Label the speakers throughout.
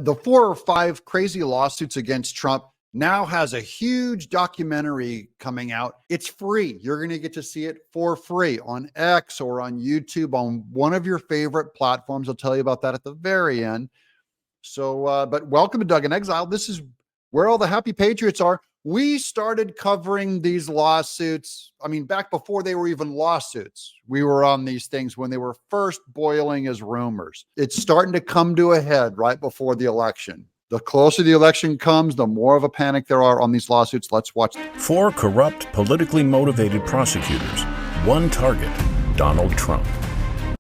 Speaker 1: The 4 or 5 crazy lawsuits against Trump now has a huge documentary coming out. It's free. You're going to get to see it for free on X or on YouTube on one of your favorite platforms. I'll tell you about that at the very end. So, but welcome to Doug in Exile. This is where all the happy patriots are. We started covering these lawsuits. I mean, back before they were even lawsuits, we were on these things when they were first boiling as rumors. It's starting to come to a head right before the election. The closer the election comes, the more of a panic there are on these lawsuits. Let's watch.
Speaker 2: 4 corrupt, politically motivated prosecutors. One target, Donald Trump.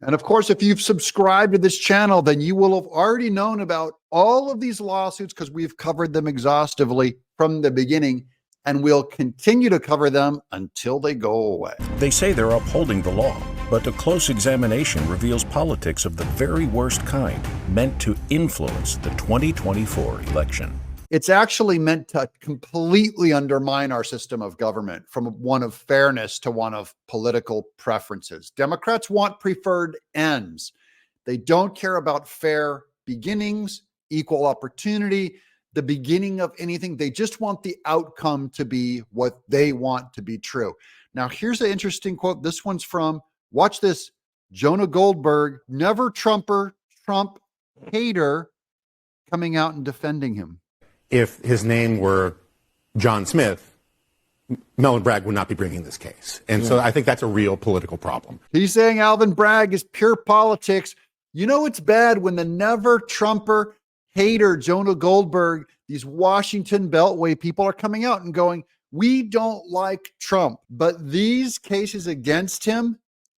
Speaker 1: And of course, if you've subscribed to this channel, then you will have already known about all of these lawsuits because we've covered them exhaustively from the beginning, and we'll continue to cover them until they go away.
Speaker 2: They say they're upholding the law, but a close examination reveals politics of the very worst kind meant to influence the 2024 election.
Speaker 1: It's actually meant to completely undermine our system of government from one of fairness to one of political preferences. Democrats want preferred ends. They don't care about fair beginnings, equal opportunity, the beginning of anything. They just want the outcome to be what they want to be true. Now, here's an interesting quote. This one's from, watch this, Jonah Goldberg, never Trumper, Trump hater, coming out and defending him.
Speaker 3: If his name were John Smith, Alvin Bragg would not be bringing this case. And so I think that's a real political problem.
Speaker 1: He's saying Alvin Bragg is pure politics. You know, it's bad when the never Trumper hater, Jonah Goldberg, these Washington Beltway people are coming out and going, we don't like Trump, but these cases against him,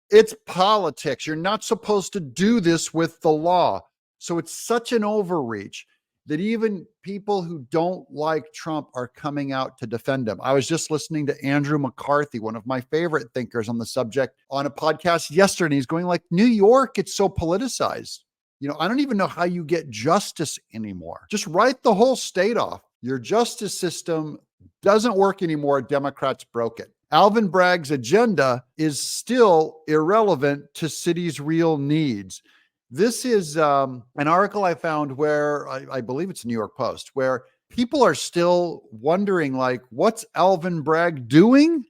Speaker 1: it's politics. You're not supposed to do this with the law. So it's such an overreach that even people who don't like Trump are coming out to defend him. I was just listening to Andrew McCarthy, one of my favorite thinkers on the subject, on a podcast yesterday. He's going like, New York, it's so politicized. You know, I don't even know how you get justice anymore. Just write the whole state off. Your justice system doesn't work anymore. Democrats broke it. Alvin Bragg's agenda is still irrelevant to cities' real needs. This is an article I found where I believe it's New York Post, where people are still wondering, like, what's Alvin Bragg doing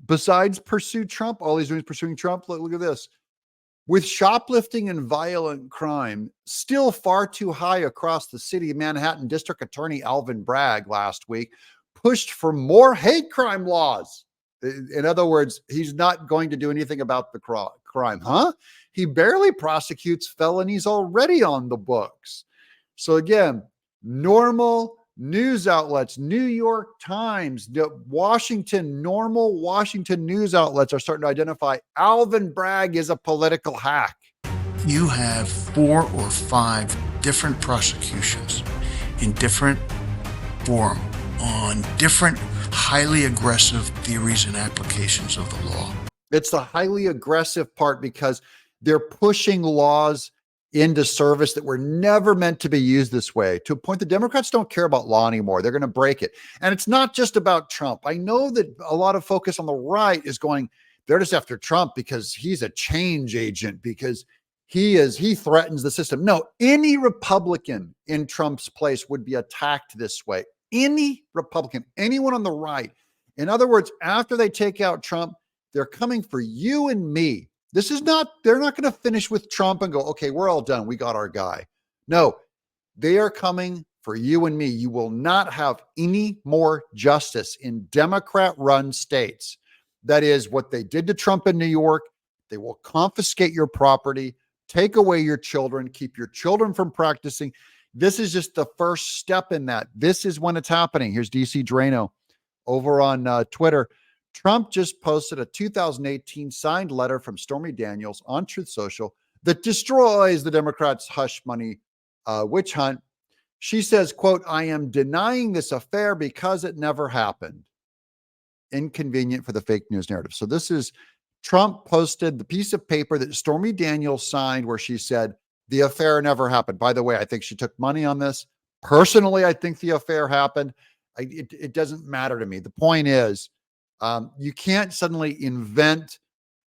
Speaker 1: besides pursue Trump? All he's doing is pursuing Trump. Look at this. With shoplifting and violent crime still far too high across the city, Manhattan District Attorney Alvin Bragg last week pushed for more hate crime laws. In other words, he's not going to do anything about the crime, huh? He barely prosecutes felonies already on the books. So again, normal news outlets, New York Times, normal Washington news outlets are starting to identify Alvin Bragg is a political hack.
Speaker 4: You have 4 or 5 different prosecutions in different form on different highly aggressive theories and applications of the law.
Speaker 1: It's the highly aggressive part because they're pushing laws into service that were never meant to be used this way, to a point the Democrats don't care about law anymore. They're going to break it. And it's not just about Trump. I know that a lot of focus on the right is going, they're just after Trump because he's a change agent, because he threatens the system. No, any Republican in Trump's place would be attacked this way. Any Republican, anyone on the right. In other words, after they take out Trump, they're coming for you and me. They're not going to finish with Trump and go, okay, we're all done. We got our guy. No, they are coming for you and me. You will not have any more justice in Democrat-run states. That is what they did to Trump in New York. They will confiscate your property, take away your children, keep your children from practicing. This is just the first step in that. This is when it's happening. Here's DC Drano over on Twitter. Trump just posted a 2018 signed letter from Stormy Daniels on Truth Social that destroys the Democrats' hush money witch hunt. She says, quote, I am denying this affair because it never happened. Inconvenient for the fake news narrative. So this is Trump posted the piece of paper that Stormy Daniels signed where she said the affair never happened. By the way, I think she took money on this. Personally, I think the affair happened. It doesn't matter to me. The point is, you can't suddenly invent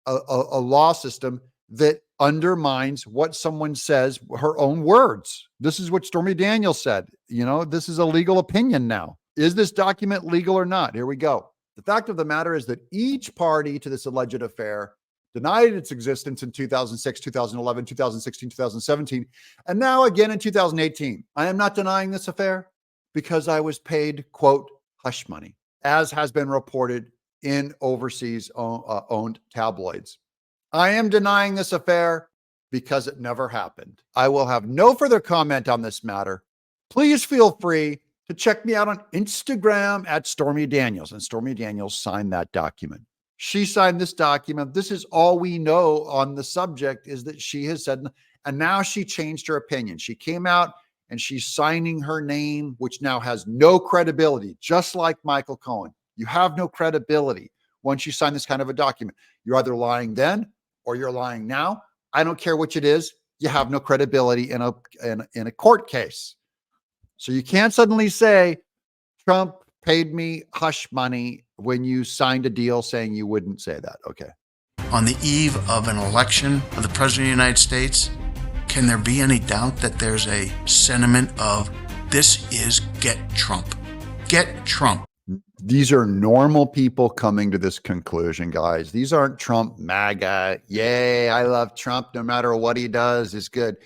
Speaker 1: a law system that undermines what someone says, her own words. This is what Stormy Daniels said. You know, this is a legal opinion now. Is this document legal or not? Here we go. The fact of the matter is that each party to this alleged affair denied its existence in 2006, 2011, 2016, 2017, and now again in 2018. I am not denying this affair because I was paid, quote, hush money, as has been reported in overseas owned tabloids. I am denying this affair because it never happened. I will have no further comment on this matter. Please feel free to check me out on Instagram at Stormy Daniels. And Stormy Daniels signed that document. She signed this document. This is all we know on the subject, is that she has said, and now she changed her opinion. She came out and she's signing her name, which now has no credibility, just like Michael Cohen. You have no credibility once you sign this kind of a document. You're either lying then or you're lying now. I don't care which it is. You have no credibility in a court case. So you can't suddenly say Trump paid me hush money when you signed a deal saying you wouldn't say that. Okay.
Speaker 4: On the eve of an election of the President of the United States, can there be any doubt that there's a sentiment of this is get Trump? Get Trump.
Speaker 1: These are normal people coming to this conclusion, guys. These aren't Trump MAGA. Yay, I love Trump. No matter what he does is good.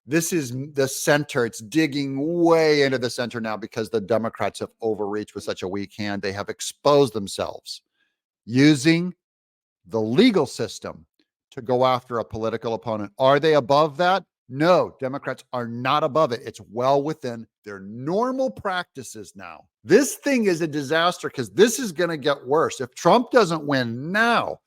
Speaker 1: This is the center. It's digging way into the center now because the Democrats have overreached with such a weak hand. They have exposed themselves using the legal system to go after a political opponent. Are they above that? No, Democrats are not above it. It's well within their normal practices now. This thing is a disaster because this is going to get worse. If Trump doesn't win now,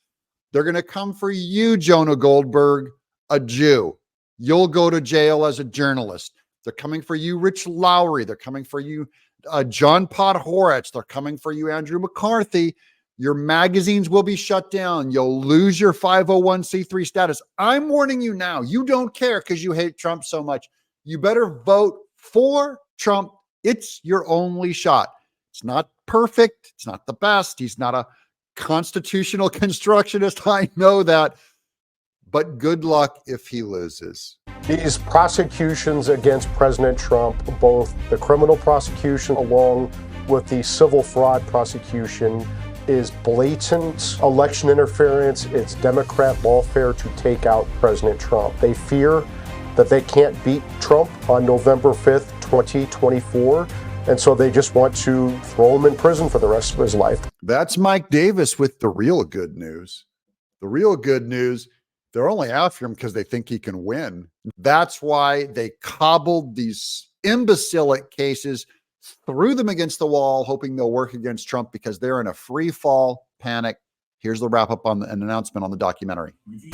Speaker 1: they're going to come for you, Jonah Goldberg, a Jew. You'll go to jail as a journalist. They're coming for you, Rich Lowry. They're coming for you, John Podhoretz. They're coming for you, Andrew McCarthy. Your magazines will be shut down. You'll lose your 501c3 status. I'm warning you now. You don't care because you hate Trump so much. You better vote for Trump. It's your only shot. It's not perfect. It's not the best. He's not a constitutional constructionist. I know that. But good luck if he loses.
Speaker 5: These prosecutions against President Trump, both the criminal prosecution along with the civil fraud prosecution, is blatant election interference. It's Democrat lawfare to take out President Trump. They fear that they can't beat Trump on November 5th, 2024. And so they just want to throw him in prison for the rest of his life.
Speaker 1: That's Mike Davis with the real good news. The real good news, they're only after him because they think he can win. That's why they cobbled these imbecilic cases, threw them against the wall, hoping they'll work against Trump because they're in a free fall panic. Here's the wrap up on an announcement on the documentary.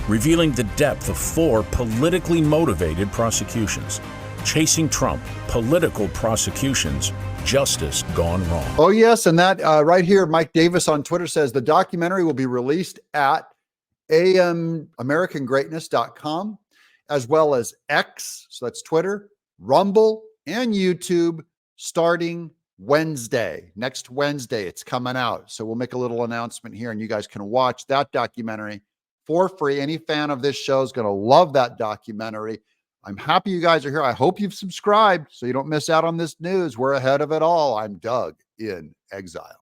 Speaker 2: Revealing the depth of 4 politically motivated prosecutions. Chasing Trump, political prosecutions, justice gone wrong.
Speaker 1: Oh, yes. And that right here, Mike Davis on Twitter says the documentary will be released at AmericanGreatness.com, as well as X, so that's Twitter, Rumble, and YouTube starting Wednesday. Next Wednesday, it's coming out. So we'll make a little announcement here and you guys can watch that documentary for free. Any fan of this show is going to love that documentary. I'm happy you guys are here. I hope you've subscribed so you don't miss out on this news. We're ahead of it all. I'm Doug in Exile.